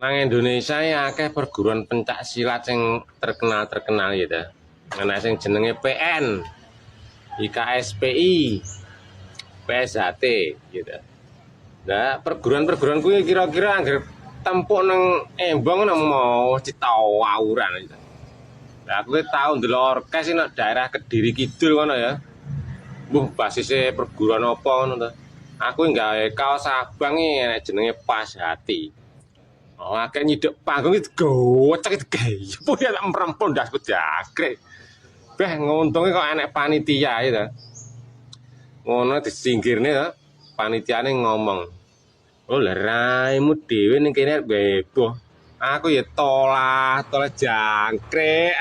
Nang Indonesia ya akeh perguruan pencak silat sing terkenal gitu. Ana sing jenenge PN, IKSPI, PSHT gitu. Nah, perguruan-perguruan kuwi kira-kira anggere tempuk nang Embong nang mau Citawuran gitu. Lah aku tau ndelok orkes nang daerah Kediri Kidul ngono ya. Mbuh basise perguruan apa ngono to. Aku nggawe kaos abang iki nek jenenge Pasati. Oh, akeh nyiduk panggung itu gocek itu gaya. Punya tak merempon dasku jagre. Beh nguntunge kok enek panitia itu. Ngono disinggirne to. Panitiane ngomong, "Oh, lah raimu dhewe ning kene beboh. Aku ya tolah jangkrik."